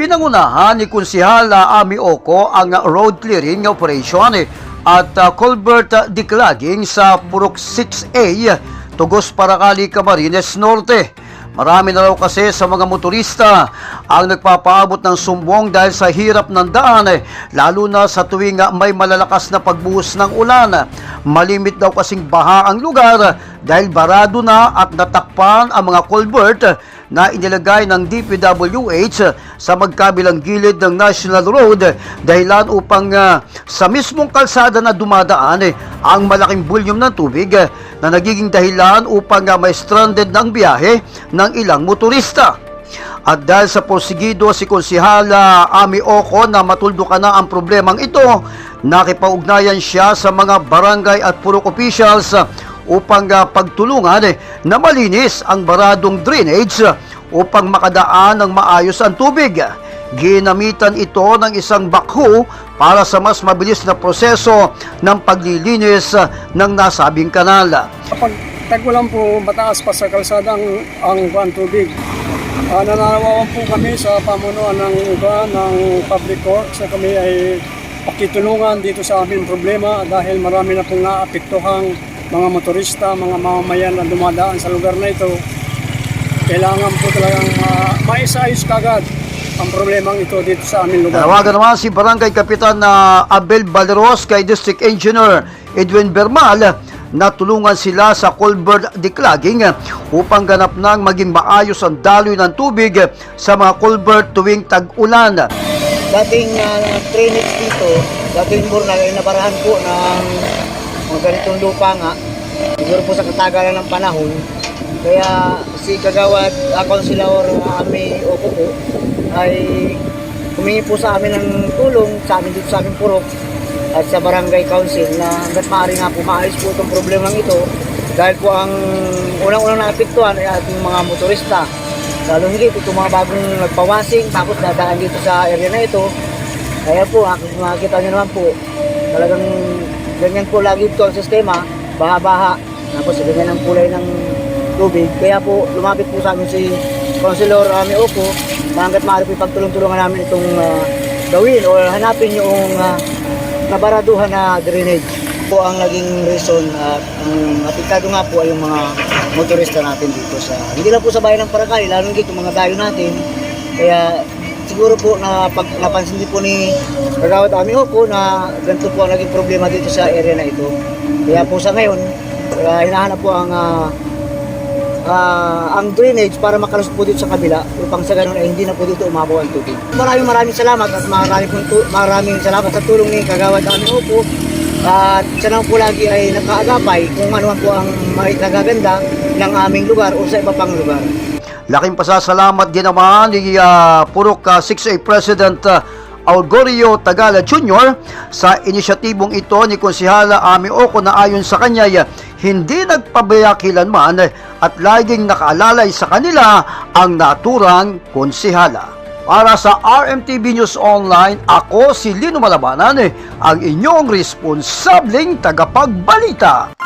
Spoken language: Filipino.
Pinangunahan ni Konsihala Ami Oco ang road clearing operation at culvert declogging sa Purok 6A, Tugos Paracali, Camarines Norte. Marami na raw kasi sa mga motorista ang nagpapaabot ng sumbong dahil sa hirap ng daan, lalo na sa tuwing may malalakas na pagbuhos ng ulan. Malimit daw kasing baha ang lugar dahil barado na at natakpan ang mga culvert na inilagay ng DPWH sa magkabilang gilid ng National Road, dahilan upang sa mismong kalsada na dumadaan ang malaking volume ng tubig na nagiging dahilan upang may stranded ng biyahe ng ilang motorista. At dahil sa porsigido si Konsihala Ami Oco na matuldukan na ang problemang ito, nakipag-ugnayan siya sa mga barangay at purok officials upang pagtulungan na malinis ang baradong drainage upang makadaan ng maayos ang tubig. Ginamitan ito ng isang backhoe para sa mas mabilis na proseso ng paglilinis ng nasabing kanal. Kapag tag-ulan po, mataas pa sa kalsada ang tubig. Nananawagan po kami sa pamunuan ng public works na kami ay pakitulungan dito sa aming problema dahil marami na pong naapektuhang mga motorista, mga mamamayan na dumadaan sa lugar na ito. Kailangan po talagang maisayos kagad ang problemang ito dito sa aming lugar. Nawagan naman si Barangay Kapitan Abel Valeros kay District Engineer Edwin Bermal na tulungan sila sa culvert declogging upang ganap nang maging maayos ang daloy ng tubig sa mga culvert tuwing tag-ulan. Dating drainage dito, dating burnal ay nabarahan po ng mga ganitong lupa nga, siguro po sa katagalan ng panahon. Kaya si Kagawad Councilor Ami Oco po ay humingi po sa amin ng tulong sa amin dito sa aming purok at sa barangay council na hanggat maaari nga po maayos po itong problemang ito dahil po ang unang-unang naapektuhan ay ating mga motorista. Lalo higit itong mga bagong nagpawasing tapos dadaan dito sa area na ito. Kaya po makikita nyo naman po talagang ganyan po lagi ito ang sistema, baha-baha, tapos ganyan ang kulay ng tubig. Kaya po lumapit po sa amin si Councilor Ami Oco na hanggat maaari po pagtulong-tulungan namin itong gawin o hanapin yung nabaraduhan na drainage. Po ang naging reason at ang apektado nga po ay yung mga motorista natin dito sa hindi lang po sa bayan ng Paracali, lalo dito mga dayo natin. Kaya siguro po na napansin din po ni Kagawad Ami Oco na ganito po ang naging problema dito sa area na ito. Kaya po sa ngayon, hinahanap po ang drainage para makalusot po dito sa kabila upang sa ganun ay hindi na po dito umabaw ang tubig. Maraming salamat at maraming salamat sa tulong ni Kagawad Ami Oco. At siya naman po lagi ay nakaagapay kung ano man po ang nagaganda ng aming lugar o sa iba pang lugar. Laking pasasalamat din naman ni Purok 6A President Augurio Tagala Jr. sa inisyatibong ito ni Konsihala Ami Oco na ayon sa kanya hindi nagpabaya kailanman at laging nakaalalay sa kanila ang naturang konsihala. Para sa RMTV News Online, ako si Lino Malabanan, ang inyong responsableng tagapagbalita.